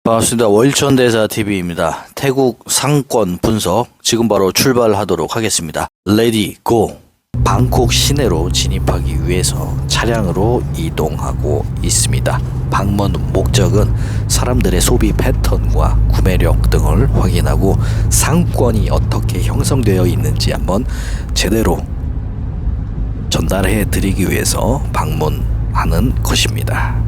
반갑습니다. 월천대사 TV입니다. 태국 상권 분석 지금 바로 출발하도록 하겠습니다. 레디 고! 방콕 시내로 진입하기 위해서 차량으로 이동하고 있습니다. 방문 목적은 사람들의 소비 패턴과 구매력 등을 확인하고 상권이 어떻게 형성되어 있는지 한번 제대로 전달해 드리기 위해서 방문하는 것입니다.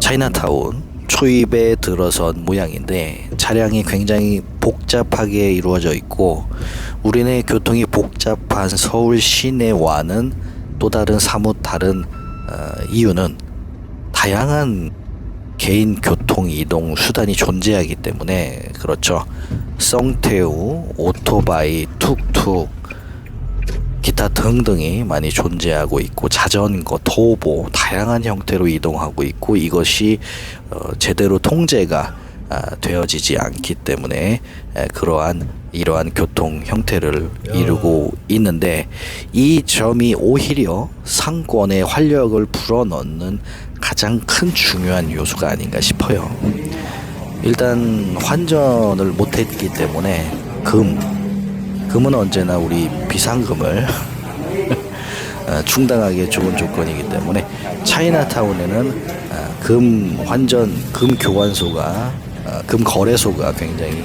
차이나타운 초입에 들어선 모양인데 차량이 굉장히 복잡하게 이루어져 있고 우리네 교통이 복잡한 서울 시내와는 또 다른 사뭇 다른 이유는 다양한 개인 교통 이동 수단이 존재하기 때문에 그렇죠. 썽태우, 오토바이, 툭툭 기타 등등이 많이 존재하고 있고 자전거, 도보 다양한 형태로 이동하고 있고 이것이 제대로 통제가 되어지지 않기 때문에 이러한 교통 형태를 이루고 있는데 이 점이 오히려 상권의 활력을 불어넣는 가장 큰 중요한 요소가 아닌가 싶어요. 일단 환전을 못했기 때문에 금은 언제나 우리 비상금을 충당하기에 좋은 조건이기 때문에 차이나타운에는 금 교환소가 금 거래소가 굉장히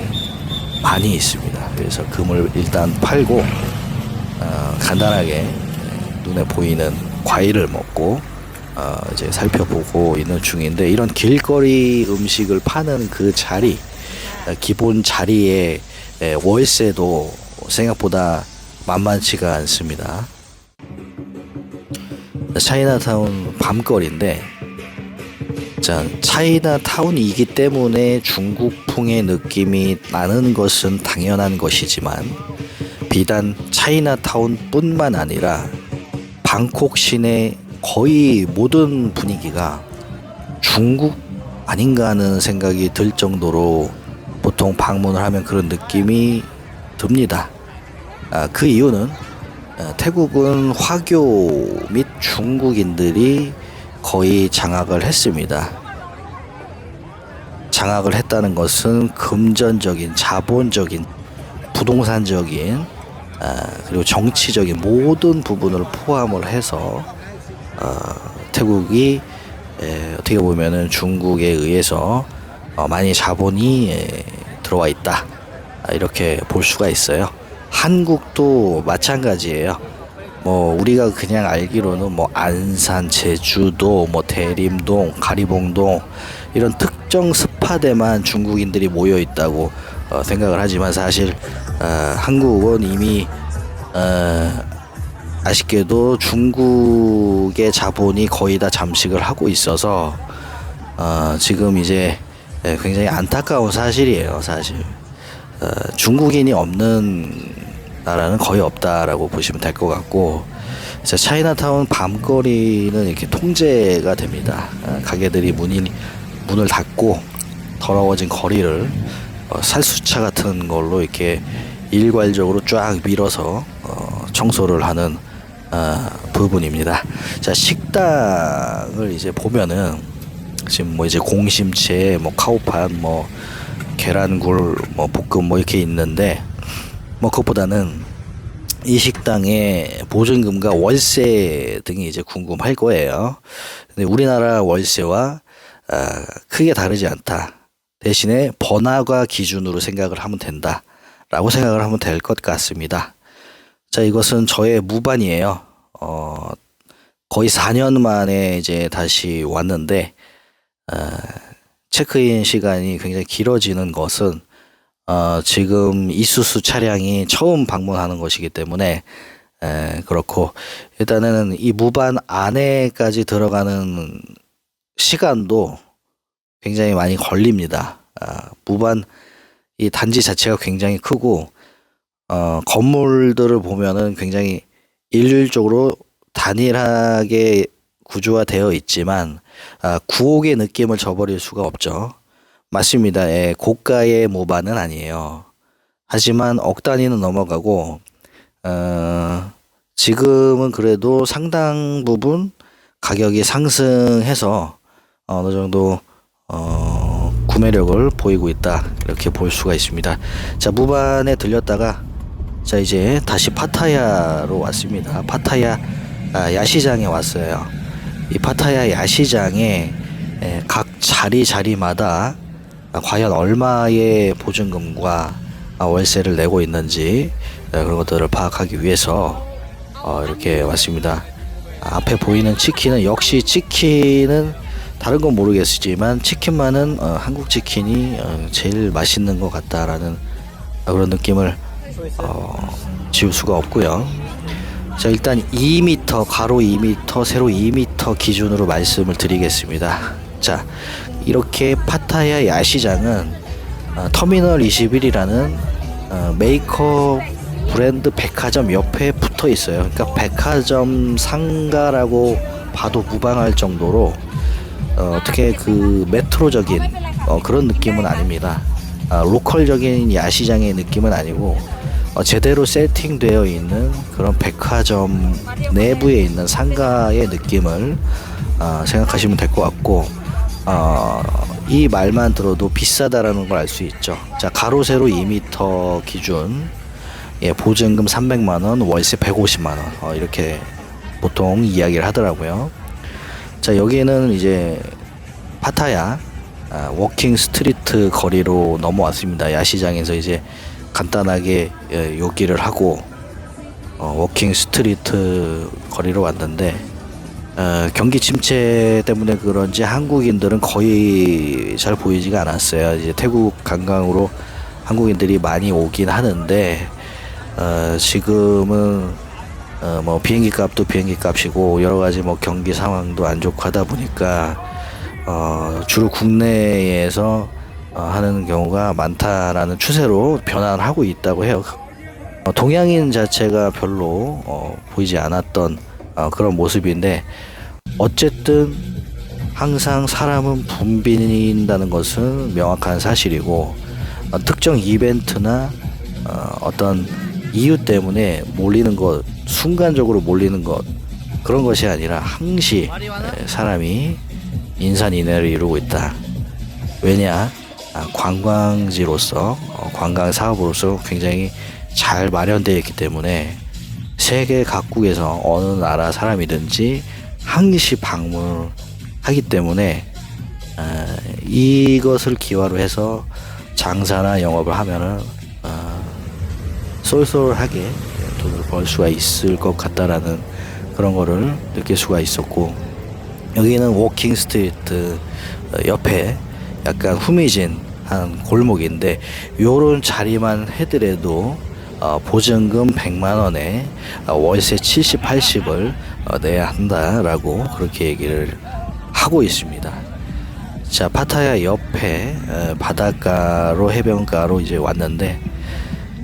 많이 있습니다. 그래서 금을 일단 팔고 간단하게 눈에 보이는 과일을 먹고 이제 살펴보고 있는 중인데 이런 길거리 음식을 파는 그 자리 기본 자리에 월세도 생각보다 만만치가 않습니다. 차이나타운 밤거리인데 차이나타운이기 때문에 중국풍의 느낌이 나는 것은 당연한 것이지만 비단 차이나타운 뿐만 아니라 방콕 시내 거의 모든 분위기가 중국 아닌가 하는 생각이 들 정도로 보통 방문을 하면 그런 느낌이 듭니다. 그 이유는 태국은 화교 및 중국인들이 거의 장악을 했습니다. 장악을 했다는 것은 금전적인, 자본적인, 부동산적인 그리고 정치적인 모든 부분을 포함을 해서 태국이 어떻게 보면은 중국에 의해서 많이 자본이 들어와 있다. 이렇게 볼 수가 있어요. 한국도 마찬가지예요. 우리가 그냥 알기로는 안산, 제주도, 대림동, 가리봉동 이런 특정 스팟에만 중국인들이 모여 있다고 생각을 하지만 사실 한국은 이미 아쉽게도 중국의 자본이 거의 다 잠식을 하고 있어서 지금 이제 굉장히 안타까운 사실이에요. 사실 중국인이 없는 나라는 거의 없다라고 보시면 될 것 같고 차이나타운 밤거리는 이렇게 통제가 됩니다. 가게들이 문을 닫고 더러워진 거리를 살수차 같은 걸로 이렇게 일괄적으로 쫙 밀어서 청소를 하는 부분입니다. 자, 식당을 이제 보면은 지금 이제 공심채, 카오판, 계란굴, 볶음 이렇게 있는데 그것보다는 이 식당의 보증금과 월세 등이 이제 궁금할 거예요. 근데 우리나라 월세와 크게 다르지 않다. 대신에 번화가 기준으로 생각을 하면 된다라고 생각을 하면 될 것 같습니다. 자, 이것은 저의 무반이에요. 거의 4년 만에 이제 다시 왔는데 체크인 시간이 굉장히 길어지는 것은 지금 이수수 차량이 처음 방문하는 것이기 때문에 그렇고 일단은 이 무반 안에까지 들어가는 시간도 굉장히 많이 걸립니다. 무반 이 단지 자체가 굉장히 크고 건물들을 보면은 굉장히 일률적으로 단일하게 구조화되어 있지만 구옥의 느낌을 저버릴 수가 없죠. 맞습니다. 고가의 무반은 아니에요. 하지만 억 단위는 넘어가고 지금은 그래도 상당 부분 가격이 상승해서 어느 정도 구매력을 보이고 있다, 이렇게 볼 수가 있습니다. 자, 무반에 들렸다가 자 이제 다시 파타야로 왔습니다. 파타야 야시장에 왔어요. 이 파타야 야시장에 각 자리마다 과연 얼마의 보증금과 월세를 내고 있는지 그런 것들을 파악하기 위해서 이렇게 왔습니다. 앞에 보이는 치킨은 역시 치킨은 다른 건 모르겠지만 치킨만은 한국 치킨이 제일 맛있는 것 같다라는 그런 느낌을 지울 수가 없고요. 자, 일단 2m, 가로 2m, 세로 2m 기준으로 말씀을 드리겠습니다. 자, 이렇게 파타야 야시장은 터미널 21이라는 메이커 브랜드 백화점 옆에 붙어 있어요. 그러니까 백화점 상가라고 봐도 무방할 정도로 어떻게 그 메트로적인 그런 느낌은 아닙니다. 로컬적인 야시장의 느낌은 아니고 제대로 세팅되어 있는 그런 백화점 내부에 있는 상가의 느낌을 생각하시면 될 것 같고, 이 말만 들어도 비싸다라는 걸 알 수 있죠. 자, 가로 세로 2m 기준, 보증금 300만원, 월세 150만원, 이렇게 보통 이야기를 하더라고요. 자, 여기는 이제 파타야 워킹 스트리트 거리로 넘어왔습니다. 야시장에서 이제 간단하게 요기를 하고 워킹 스트리트 거리로 왔는데, 경기 침체 때문에 그런지 한국인들은 거의 잘 보이지가 않았어요. 이제 태국 관광으로 한국인들이 많이 오긴 하는데 지금은 뭐 비행기 값도 비행기 값이고 여러 가지 뭐 경기 상황도 안 좋고 하다 보니까 주로 국내에서 하는 경우가 많다라는 추세로 변화를 하고 있다고 해요. 동양인 자체가 별로 보이지 않았던 그런 모습인데, 어쨌든 항상 사람은 붐빈다는 것은 명확한 사실이고, 특정 이벤트나 어떤 이유 때문에 몰리는 것, 순간적으로 몰리는 것, 그런 것이 아니라 항시 사람이 인산인해를 이루고 있다. 왜냐? 관광지로서 관광 사업으로서 굉장히 잘 마련되어 있기 때문에 세계 각국에서 어느 나라 사람이든지 항시 방문하기 때문에 이것을 기화로 해서 장사나 영업을 하면은 쏠쏠하게 돈을 벌 수가 있을 것 같다라는 그런 거를 느낄 수가 있었고, 여기는 워킹 스트리트 옆에 약간 후미진 한 골목인데, 요런 자리만 해더라도 보증금 100만원에 월세 70, 80을 내야 한다라고 그렇게 얘기를 하고 있습니다. 자, 파타야 옆에 바닷가로 해변가로 이제 왔는데,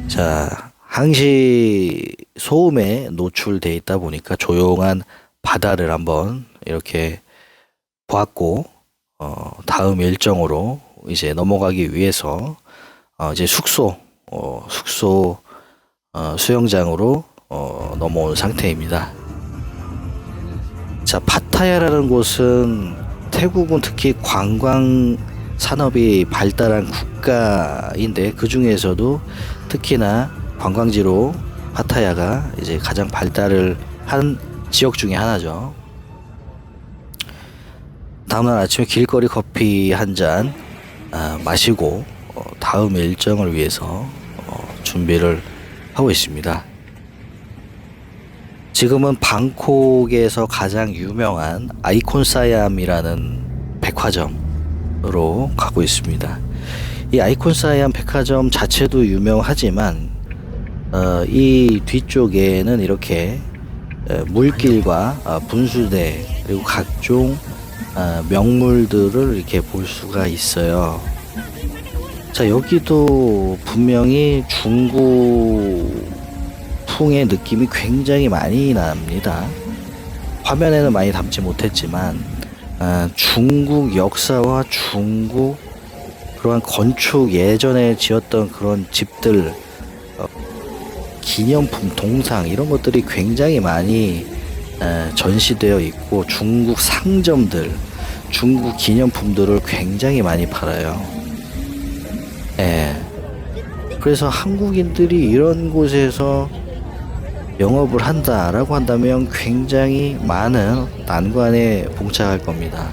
자, 항시 소음에 노출돼 있다 보니까 조용한 바다를 한번 이렇게 보았고, 다음 일정으로 이제 넘어가기 위해서 이제 숙소 수영장으로 넘어온 상태입니다. 자, 파타야라는 곳은 태국은 특히 관광 산업이 발달한 국가인데, 그 중에서도 특히나 관광지로 파타야가 이제 가장 발달을 한 지역 중에 하나죠. 다음날 아침에 길거리 커피 한 잔 마시고 다음 일정을 위해서 준비를 하고 있습니다. 지금은 방콕에서 가장 유명한 아이콘사얌이라는 백화점으로 가고 있습니다. 이 아이콘사얌 백화점 자체도 유명하지만 이 뒤쪽에는 이렇게 물길과 분수대 그리고 각종 명물들을 이렇게 볼 수가 있어요. 자, 여기도 분명히 중국풍의 느낌이 굉장히 많이 납니다. 화면에는 많이 담지 못했지만 중국 역사와 중국 그러한 건축, 예전에 지었던 그런 집들, 기념품, 동상 이런 것들이 굉장히 많이 전시되어 있고, 중국 상점들, 중국 기념품들을 굉장히 많이 팔아요. 예. 그래서 한국인들이 이런 곳에서 영업을 한다라고 한다면 굉장히 많은 난관에 봉착할 겁니다.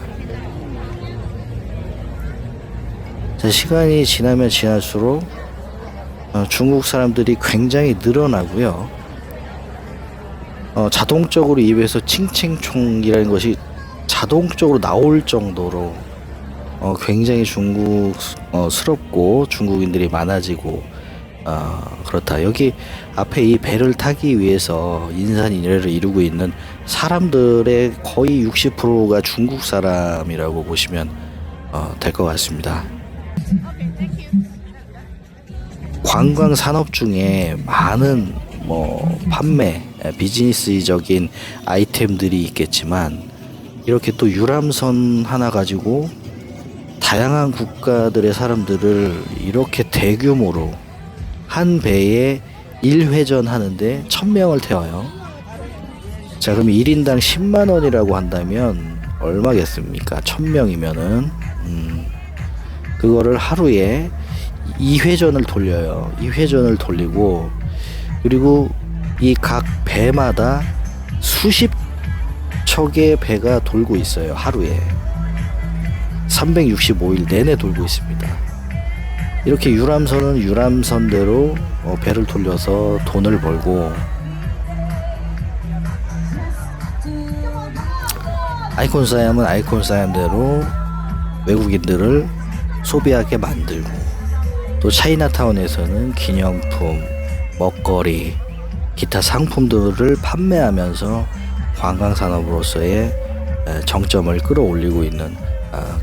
자, 시간이 지나면 지날수록 중국 사람들이 굉장히 늘어나고요. 자동적으로 입에서 칭칭총이라는 것이 자동적으로 나올 정도로 굉장히 중국스럽고 중국인들이 많아지고 그렇다. 여기 앞에 이 배를 타기 위해서 인산인해를 이루고 있는 사람들의 거의 60%가 중국 사람이라고 보시면 될 것 같습니다. 관광 산업 중에 많은 판매, 비즈니스적인 아이템들이 있겠지만 이렇게 또 유람선 하나 가지고 다양한 국가들의 사람들을 이렇게 대규모로 한 배에 1회전 하는데 1000명을 태워요. 자, 그럼 1인당 10만 원이라고 한다면 얼마겠습니까? 1000명이면은 그거를 하루에 2회전을 돌려요. 2회전을 돌리고, 그리고 이 각 배마다 수십 척의 배가 돌고 있어요. 하루에 365일 내내 돌고 있습니다. 이렇게 유람선은 유람선대로 배를 돌려서 돈을 벌고, 아이콘사이암은 아이콘사이암대로 외국인들을 소비하게 만들고, 또 차이나타운에서는 기념품, 먹거리, 기타 상품들을 판매하면서 관광산업으로서의 정점을 끌어올리고 있는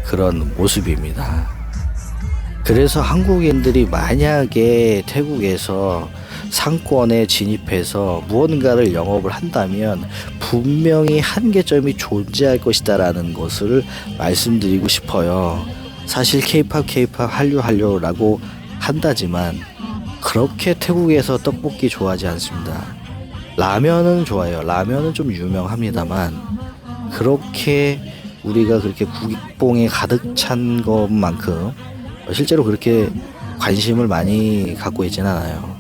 그런 모습입니다. 그래서 한국인들이 만약에 태국에서 상권에 진입해서 무언가를 영업을 한다면 분명히 한계점이 존재할 것이다라는 것을 말씀드리고 싶어요. 사실 K-팝 한류라고 한다지만 그렇게 태국에서 떡볶이 좋아하지 않습니다. 라면은 좋아요. 라면은 좀 유명합니다만 그렇게 우리가 그렇게 국뽕에 가득 찬 것만큼 실제로 그렇게 관심을 많이 갖고 있지는 않아요.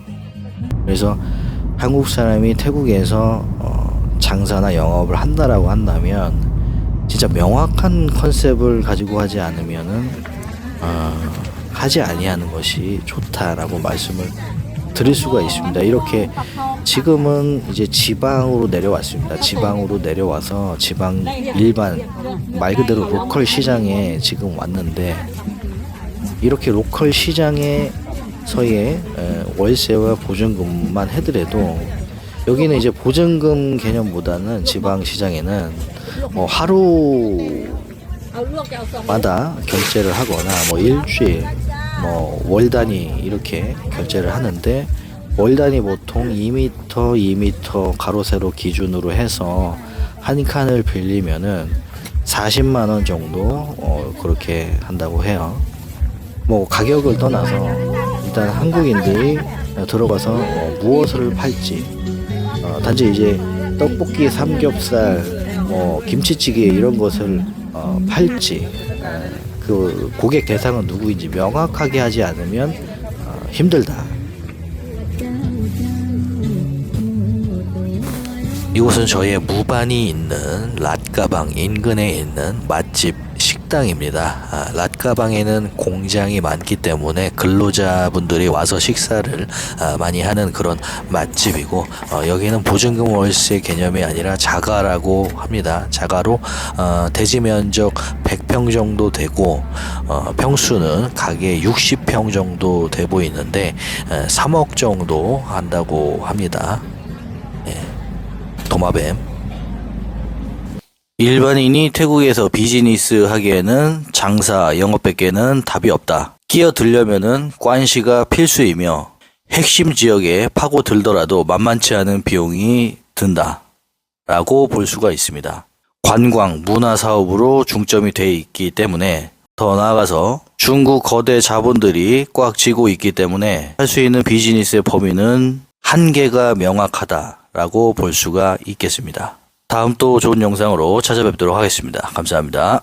그래서 한국 사람이 태국에서 장사나 영업을 한다라고 한다면 진짜 명확한 컨셉을 가지고 하지 않으면은 하지 아니하는 것이 좋다라고 말씀을 드릴 수가 있습니다. 이렇게 지금은 이제 지방으로 내려왔습니다. 지방으로 내려와서 지방 일반 말 그대로 로컬 시장에 지금 왔는데, 이렇게 로컬 시장에서의 월세와 보증금만 해더라도 여기는 이제 보증금 개념보다는 지방 시장에는 하루마다 결제를 하거나 일주일 월 단위 이렇게 결제를 하는데, 월 단위 보통 2m 가로 세로 기준으로 해서 한 칸을 빌리면은 40만 원 정도 그렇게 한다고 해요. 가격을 떠나서 일단 한국인들이 들어가서 무엇을 팔지, 단지 이제 떡볶이, 삼겹살, 김치찌개 이런 것을 팔지, 그 고객 대상은 누구인지 명확하게 하지 않으면 힘들다. 이곳은 저희의 무반이 있는 랏가방 인근에 있는 맛집 식당입니다. 랏가방에는 공장이 많기 때문에 근로자분들이 와서 식사를 많이 하는 그런 맛집이고, 여기는 보증금 월세 개념이 아니라 자가라고 합니다. 자가로 대지 면적 100평 정도 되고, 평수는 가게 60평 정도 돼 보이는데 3억 정도 한다고 합니다. 도마뱀. 일반인이 태국에서 비즈니스 하기에는 장사, 영업밖에는 답이 없다. 끼어들려면은 관시가 필수이며 핵심 지역에 파고들더라도 만만치 않은 비용이 든다 라고 볼 수가 있습니다. 관광, 문화 사업으로 중점이 돼 있기 때문에, 더 나아가서 중국 거대 자본들이 꽉 쥐고 있기 때문에 할 수 있는 비즈니스의 범위는 한계가 명확하다 라고 볼 수가 있겠습니다. 다음 또 좋은 영상으로 찾아뵙도록 하겠습니다. 감사합니다.